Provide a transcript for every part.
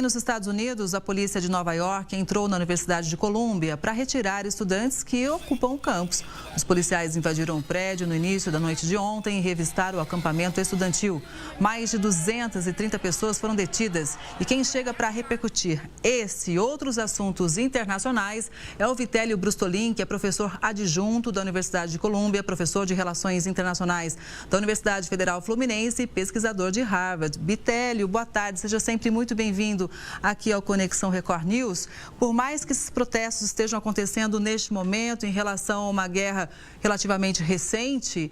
Nos Estados Unidos, a polícia de Nova York entrou na Universidade de Colômbia para retirar estudantes que ocupam o campus. Os policiais invadiram o prédio no início da noite de ontem e revistaram o acampamento estudantil. Mais de 230 pessoas foram detidas e quem chega para repercutir esse e outros assuntos internacionais é o Vitélio Brustolin, que é professor adjunto da Universidade de Colômbia, professor de Relações Internacionais da Universidade Federal Fluminense e pesquisador de Harvard. Vitélio, boa tarde, seja sempre muito bem-vindo aqui ao Conexão Record News. Por mais que esses protestos estejam acontecendo neste momento em relação a uma guerra relativamente recente,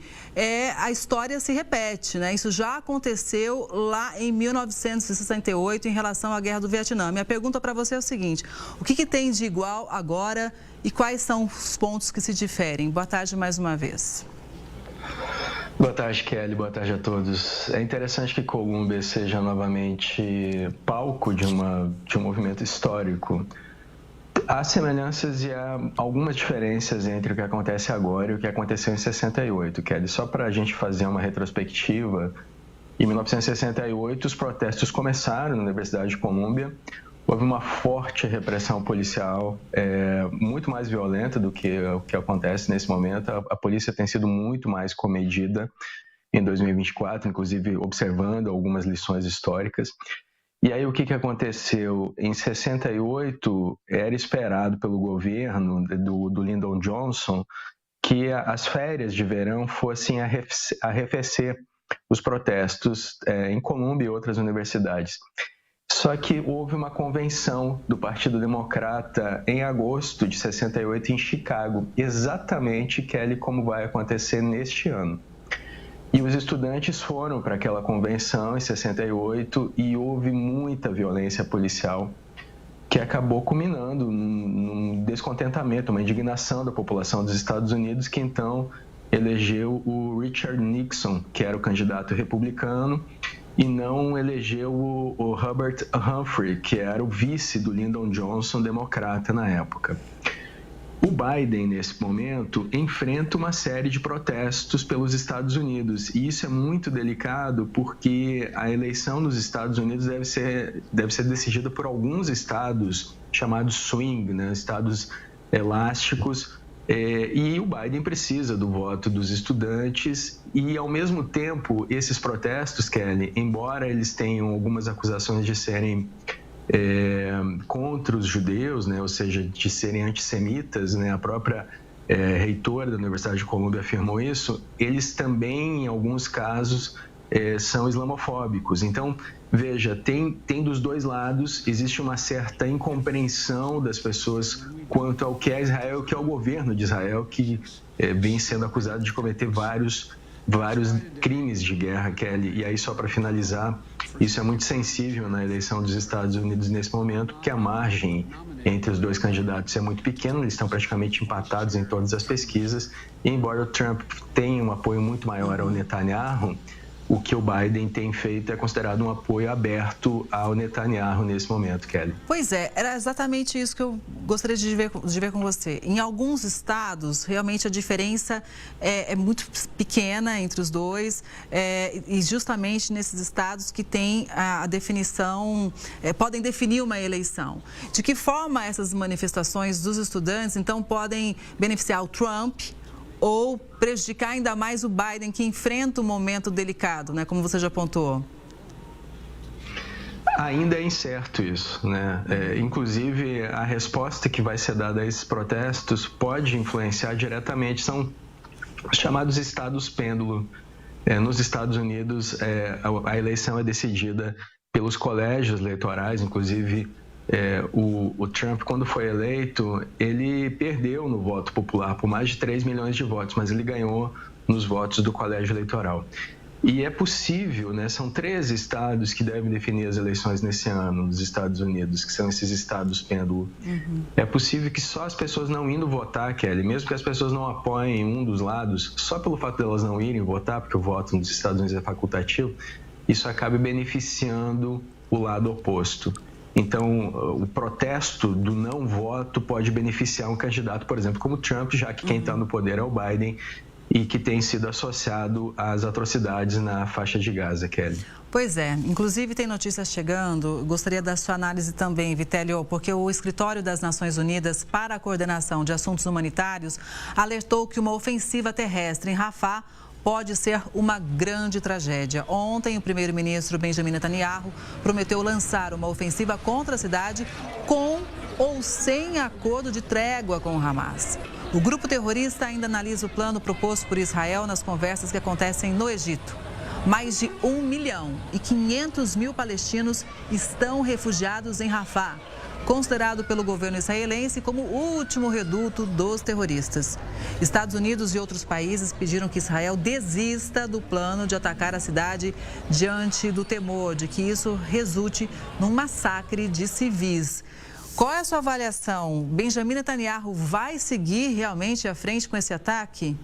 a história se repete, né? Isso já aconteceu lá em 1968 em relação à Guerra do Vietnã. Minha pergunta para você é o seguinte: o que tem de igual agora e quais são os pontos que se diferem? Boa tarde mais uma vez. Boa tarde, Kelly. Boa tarde a todos. É interessante que Colômbia seja novamente palco de um movimento histórico. Há semelhanças e há algumas diferenças entre o que acontece agora e o que aconteceu em 68, Kelly. Só para a gente fazer uma retrospectiva, em 1968 os protestos começaram na Universidade de Colômbia. Houve uma forte repressão policial, muito mais violenta do que o que acontece nesse momento. A polícia tem sido muito mais comedida em 2024, inclusive observando algumas lições históricas. E aí o que aconteceu? Em 68, era esperado pelo governo do Lyndon Johnson que as férias de verão fossem arrefecer os protestos em Colômbia e outras universidades. Só que houve uma convenção do Partido Democrata em agosto de 68 em Chicago, exatamente, Kelly, como vai acontecer neste ano. E os estudantes foram para aquela convenção em 68 e houve muita violência policial que acabou culminando num descontentamento, uma indignação da população dos Estados Unidos, que então elegeu o Richard Nixon, que era o candidato republicano, e não elegeu o Hubert Humphrey, que era o vice do Lyndon Johnson, democrata na época. O Biden, nesse momento, enfrenta uma série de protestos pelos Estados Unidos. E isso é muito delicado porque a eleição nos Estados Unidos deve ser decidida por alguns estados chamados swing, né? Estados elásticos. E o Biden precisa do voto dos estudantes e, ao mesmo tempo, esses protestos, Kelly, embora eles tenham algumas acusações de serem contra os judeus, né, ou seja, de serem antissemitas, né, a própria reitora da Universidade de Colômbia afirmou isso, eles também, em alguns casos, são islamofóbicos. Então, veja, tem dos dois lados, existe uma certa incompreensão das pessoas quanto ao que é Israel, que é o governo de Israel, que vem sendo acusado de cometer vários crimes de guerra, Kelly. E aí, só para finalizar, isso é muito sensível na eleição dos Estados Unidos nesse momento, porque a margem entre os dois candidatos é muito pequena, eles estão praticamente empatados em todas as pesquisas, e embora o Trump tenha um apoio muito maior ao Netanyahu, o que o Biden tem feito é considerado um apoio aberto ao Netanyahu nesse momento, Kelly. Pois é, era exatamente isso que eu gostaria de ver com você. Em alguns estados, realmente a diferença é muito pequena entre os dois, e justamente nesses estados que têm a definição, podem definir uma eleição. De que forma essas manifestações dos estudantes, então, podem beneficiar o Trump ou prejudicar ainda mais o Biden, que enfrenta um momento delicado, né, como você já apontou? Ainda é incerto isso, né? Inclusive, a resposta que vai ser dada a esses protestos pode influenciar diretamente, são os chamados estados pêndulo. Nos Estados Unidos, a eleição é decidida pelos colégios eleitorais, inclusive o Trump, quando foi eleito, ele perdeu no voto popular por mais de 3 milhões de votos, mas ele ganhou nos votos do colégio eleitoral. E é possível, né, são 13 estados que devem definir as eleições nesse ano nos Estados Unidos, que são esses estados pêndulo. Uhum. É possível que só as pessoas não indo votar, Kelly, mesmo que as pessoas não apoiem um dos lados, só pelo fato de elas não irem votar, porque o voto nos Estados Unidos é facultativo, isso acabe beneficiando o lado oposto. Então, o protesto do não voto pode beneficiar um candidato, por exemplo, como Trump, já que quem está no poder é o Biden, e que tem sido associado às atrocidades na faixa de Gaza, Kelly. Pois é, inclusive tem notícias chegando, gostaria da sua análise também, Vitélio, porque o Escritório das Nações Unidas para a Coordenação de Assuntos Humanitários alertou que uma ofensiva terrestre em Rafah pode ser uma grande tragédia. Ontem, o primeiro-ministro Benjamin Netanyahu prometeu lançar uma ofensiva contra a cidade com ou sem acordo de trégua com o Hamas. O grupo terrorista ainda analisa o plano proposto por Israel nas conversas que acontecem no Egito. Mais de 1.500.000 palestinos estão refugiados em Rafah, considerado pelo governo israelense como o último reduto dos terroristas. Estados Unidos e outros países pediram que Israel desista do plano de atacar a cidade diante do temor de que isso resulte num massacre de civis. Qual é a sua avaliação? Benjamin Netanyahu vai seguir realmente à frente com esse ataque?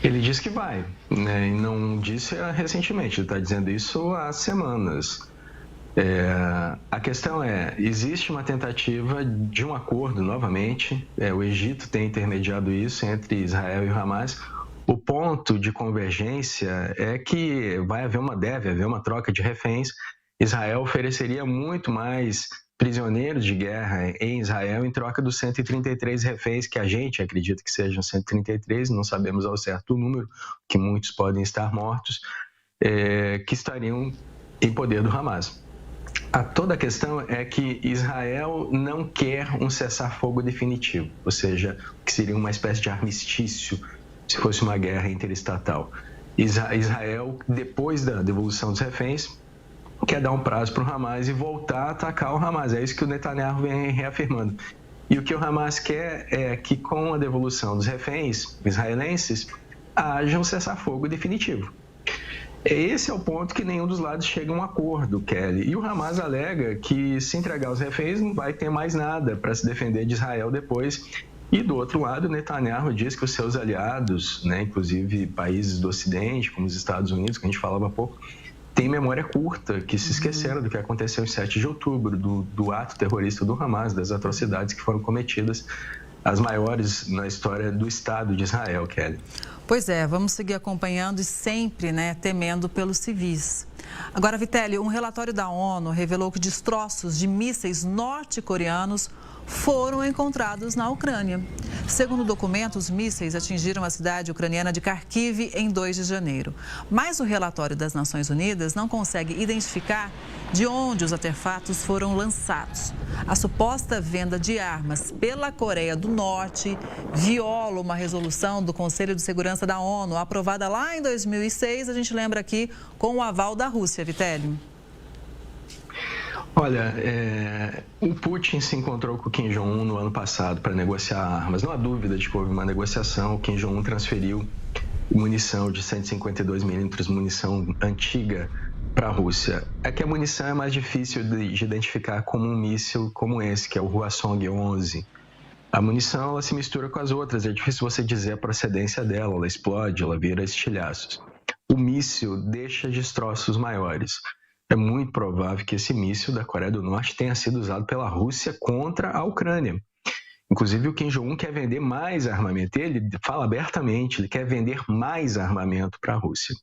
Ele diz que vai, né? E não disse recentemente, ele está dizendo isso há semanas. A questão existe uma tentativa de um acordo novamente, o Egito tem intermediado isso entre Israel e o Hamas. O ponto de convergência é que deve haver uma troca de reféns. Israel ofereceria muito mais prisioneiros de guerra em Israel em troca dos 133 reféns, que a gente acredita que sejam 133, não sabemos ao certo o número, que muitos podem estar mortos, que estariam em poder do Hamas. Toda a questão é que Israel não quer um cessar-fogo definitivo, ou seja, que seria uma espécie de armistício se fosse uma guerra interestatal. Israel, depois da devolução dos reféns, quer dar um prazo para o Hamas e voltar a atacar o Hamas. É isso que o Netanyahu vem reafirmando. E o que o Hamas quer é que, com a devolução dos reféns israelenses, haja um cessar-fogo definitivo. Esse é o ponto que nenhum dos lados chega a um acordo, Kelly. E o Hamas alega que, se entregar os reféns, não vai ter mais nada para se defender de Israel depois. E, do outro lado, o Netanyahu diz que os seus aliados, né, inclusive países do Ocidente, como os Estados Unidos, que a gente falava há pouco, tem memória curta, que se esqueceram do que aconteceu em 7 de outubro, do ato terrorista do Hamas, das atrocidades que foram cometidas, as maiores na história do Estado de Israel, Kelly. Pois é, vamos seguir acompanhando e sempre, temendo pelos civis. Agora, Vitélio, um relatório da ONU revelou que destroços de mísseis norte-coreanos foram encontrados na Ucrânia. Segundo o documento, os mísseis atingiram a cidade ucraniana de Kharkiv em 2 de janeiro. Mas o relatório das Nações Unidas não consegue identificar de onde os artefatos foram lançados. A suposta venda de armas pela Coreia do Norte viola uma resolução do Conselho de Segurança da ONU, aprovada lá em 2006, a gente lembra aqui, com o aval da Rússia, Vitélio. Olha, o Putin se encontrou com o Kim Jong-un no ano passado para negociar armas. Não há dúvida de que houve uma negociação. O Kim Jong-un transferiu munição de 152 milímetros, munição antiga, para a Rússia. É que a munição é mais difícil de identificar como um míssil como esse, que é o Hwasong-11. A munição, ela se mistura com as outras. É difícil você dizer a procedência dela. Ela explode, ela vira estilhaços. O míssil deixa destroços maiores. É muito provável que esse míssil da Coreia do Norte tenha sido usado pela Rússia contra a Ucrânia. Inclusive, o Kim Jong-un quer vender mais armamento. Ele fala abertamente, ele quer vender mais armamento para a Rússia.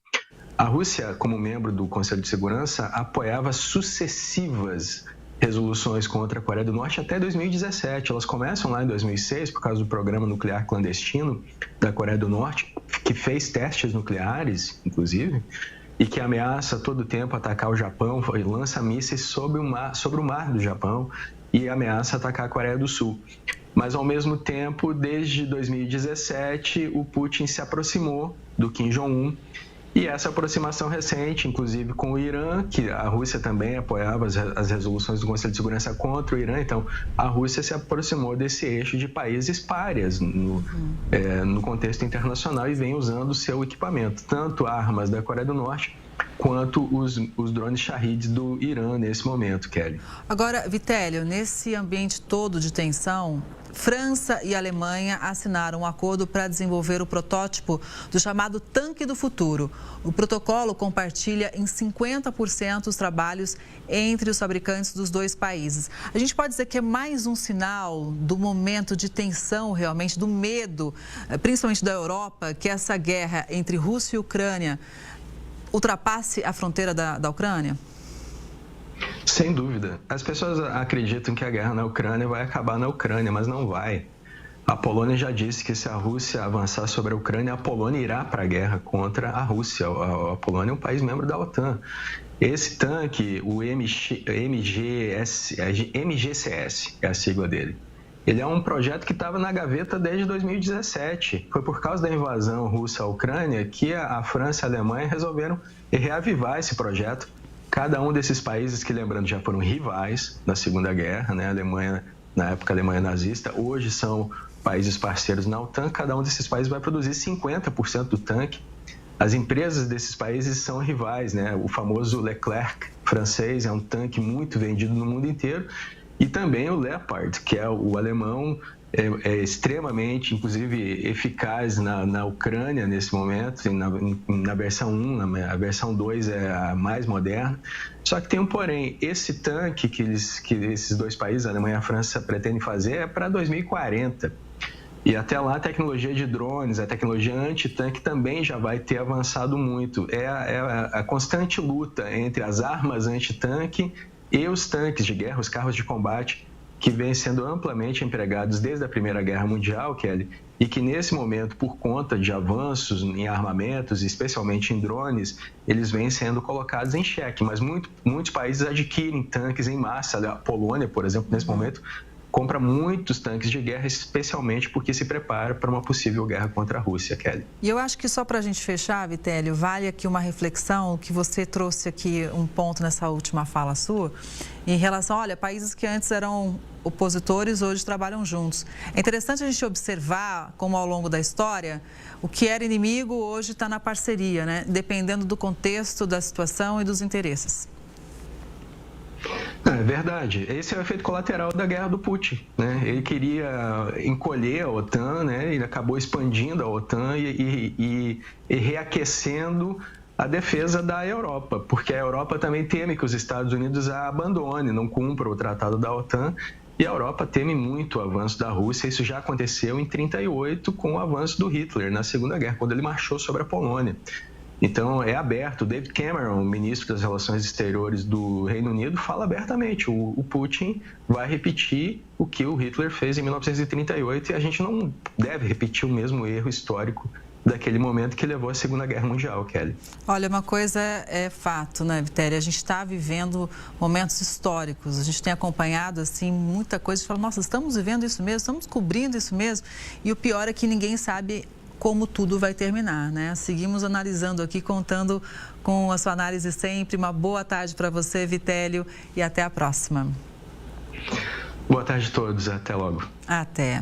A Rússia, como membro do Conselho de Segurança, apoiava sucessivas resoluções contra a Coreia do Norte até 2017. Elas começam lá em 2006, por causa do programa nuclear clandestino da Coreia do Norte, que fez testes nucleares, inclusive, e que ameaça todo o tempo atacar o Japão, e lança mísseis sobre o mar do Japão e ameaça atacar a Coreia do Sul. Mas, ao mesmo tempo, desde 2017, o Putin se aproximou do Kim Jong-un. E essa aproximação recente, inclusive com o Irã, que a Rússia também apoiava as resoluções do Conselho de Segurança contra o Irã. Então, a Rússia se aproximou desse eixo de países párias no contexto internacional e vem usando o seu equipamento, tanto armas da Coreia do Norte quanto os drones Shahed do Irã nesse momento, Kelly. Agora, Vitélio, nesse ambiente todo de tensão, França e Alemanha assinaram um acordo para desenvolver o protótipo do chamado Tanque do Futuro. O protocolo compartilha em 50% os trabalhos entre os fabricantes dos dois países. A gente pode dizer que é mais um sinal do momento de tensão, realmente, do medo, principalmente da Europa, que essa guerra entre Rússia e Ucrânia ultrapasse a fronteira da Ucrânia? Sem dúvida. As pessoas acreditam que a guerra na Ucrânia vai acabar na Ucrânia, mas não vai. A Polônia já disse que se a Rússia avançar sobre a Ucrânia, a Polônia irá para a guerra contra a Rússia. A Polônia é um país membro da OTAN. Esse tanque, o MGCS, é a sigla dele. Ele é um projeto que estava na gaveta desde 2017. Foi por causa da invasão russa à Ucrânia que a França e a Alemanha resolveram reavivar esse projeto. Cada um desses países que, lembrando, já foram rivais na Segunda Guerra, né? A Alemanha, na época, a Alemanha nazista, hoje são países parceiros na OTAN. Cada um desses países vai produzir 50% do tanque. As empresas desses países são rivais, né? O famoso Leclerc francês é um tanque muito vendido no mundo inteiro. E também o Leopard, que é o alemão, é extremamente, inclusive, eficaz na Ucrânia nesse momento, na versão 1, a versão 2 é a mais moderna. Só que tem um porém, esse tanque que esses dois países, a Alemanha e a França, pretendem fazer é para 2040. E até lá a tecnologia de drones, a tecnologia anti-tanque também já vai ter avançado muito. É a constante luta entre as armas anti-tanque e os tanques de guerra, os carros de combate, que vêm sendo amplamente empregados desde a Primeira Guerra Mundial, Kelly, e que nesse momento, por conta de avanços em armamentos, especialmente em drones, eles vêm sendo colocados em xeque. Mas muitos países adquirem tanques em massa. A Polônia, por exemplo, nesse momento, compra muitos tanques de guerra, especialmente porque se prepara para uma possível guerra contra a Rússia, Kelly. E eu acho que só para a gente fechar, Vitélio, vale aqui uma reflexão que você trouxe aqui um ponto nessa última fala sua, em relação, olha, países que antes eram opositores hoje trabalham juntos. É interessante a gente observar como ao longo da história o que era inimigo hoje está na parceria, né? Dependendo do contexto, da situação e dos interesses. É verdade. Esse é o efeito colateral da guerra do Putin, né? Ele queria encolher a OTAN, né? Ele acabou expandindo a OTAN e reaquecendo a defesa da Europa, porque a Europa também teme que os Estados Unidos a abandone, não cumpra o tratado da OTAN, e a Europa teme muito o avanço da Rússia. Isso já aconteceu em 1938 com o avanço do Hitler na Segunda Guerra, quando ele marchou sobre a Polônia. Então, é aberto. David Cameron, ministro das Relações Exteriores do Reino Unido, fala abertamente. O Putin vai repetir o que o Hitler fez em 1938 e a gente não deve repetir o mesmo erro histórico daquele momento que levou à Segunda Guerra Mundial, Kelly. Olha, uma coisa é fato, né, Vitéria? A gente está vivendo momentos históricos. A gente tem acompanhado, assim, muita coisa. A gente fala, nossa, estamos vivendo isso mesmo? Estamos cobrindo isso mesmo? E o pior é que ninguém sabe como tudo vai terminar, né? Seguimos analisando aqui, contando com a sua análise sempre. Uma boa tarde para você, Vitélio, e até a próxima. Boa tarde a todos, até logo. Até.